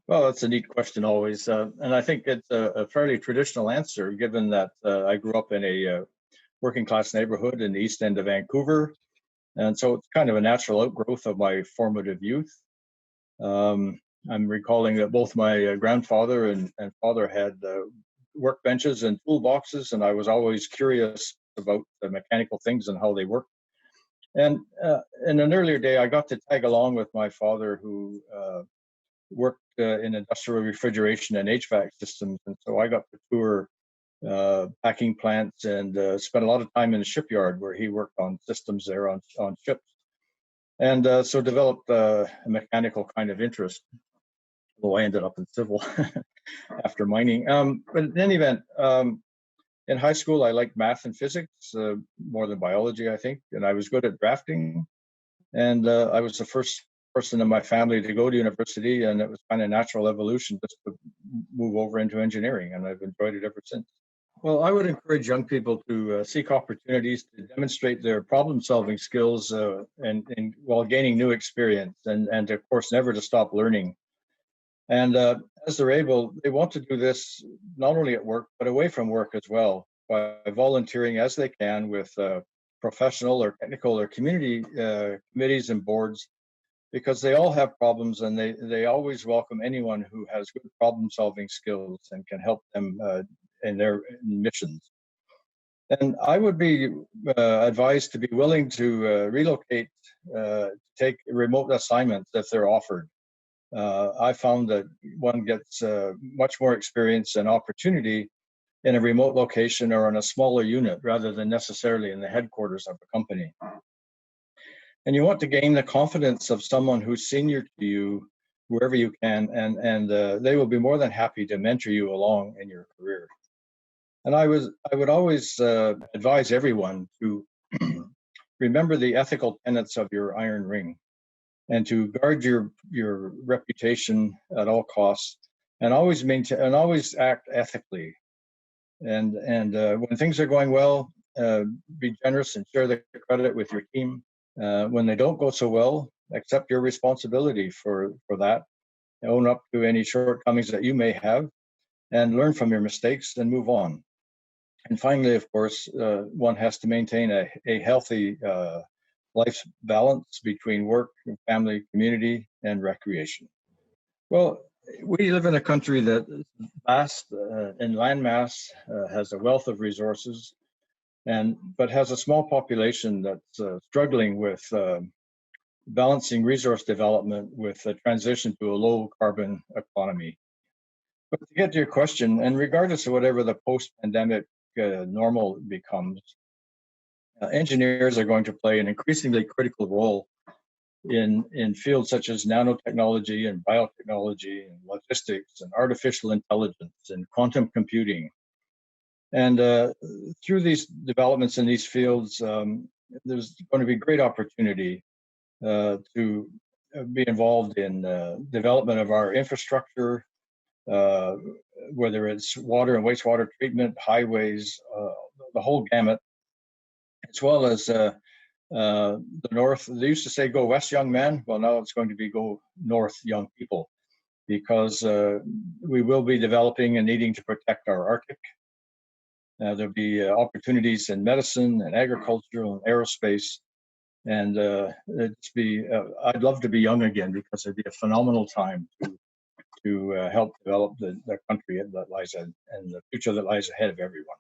Well, that's a neat question always. And I think it's a fairly traditional answer, given that I grew up in a working class neighborhood in the east end of Vancouver. And so it's kind of a natural outgrowth of my formative youth. Um, I'm recalling that both my grandfather and father had workbenches and toolboxes, and I was always curious about the mechanical things and how they work. And in an earlier day, I got to tag along with my father, who worked in industrial refrigeration and HVAC systems. And so I got to tour packing plants and spent a lot of time in the shipyard where he worked on systems there on ships. And so developed a mechanical kind of interest, though I ended up in civil after mining. But in any event, in high school, I liked math and physics more than biology, I think. And I was good at drafting. And I was the first person in my family to go to university, and it was kind of natural evolution just to move over into engineering, and I've enjoyed it ever since. Well, I would encourage young people to seek opportunities to demonstrate their problem-solving skills and while gaining new experience, and of course, never to stop learning. And as they're able, they want to do this not only at work, but away from work as well, by volunteering as they can with professional or technical or community committees and boards, because they all have problems, and they always welcome anyone who has good problem solving skills and can help them in their missions. And I would be advised to be willing to relocate, take remote assignments if they're offered. I found that one gets much more experience and opportunity in a remote location or in a smaller unit rather than necessarily in the headquarters of a company. And you want to gain the confidence of someone who's senior to you wherever you can, and they will be more than happy to mentor you along in your career. And I would always advise everyone to remember the ethical tenets of your iron ring, and to guard your reputation at all costs, and always maintain and always act ethically. And when things are going well, be generous and share the credit with your team. When they don't go so well, accept your responsibility for that. Own up to any shortcomings that you may have, and learn from your mistakes and move on. And finally, of course, one has to maintain a healthy life balance between work, family, community, and recreation. Well, we live in a country that is vast in landmass, has a wealth of resources, but has a small population that's struggling with balancing resource development with a transition to a low carbon economy. But to get to your question, and regardless of whatever the post-pandemic normal becomes, engineers are going to play an increasingly critical role in fields such as nanotechnology and biotechnology and logistics and artificial intelligence and quantum computing. And through these developments in these fields, there's going to be great opportunity to be involved in development of our infrastructure, whether it's water and wastewater treatment, highways, the whole gamut, as well as the north. They used to say, go west, young men. Well, now it's going to be go north, young people, because we will be developing and needing to protect our Arctic. There'll be opportunities in medicine and agriculture and aerospace. And I'd love to be young again, because it'd be a phenomenal time to help develop the country that lies ahead, and the future that lies ahead of everyone.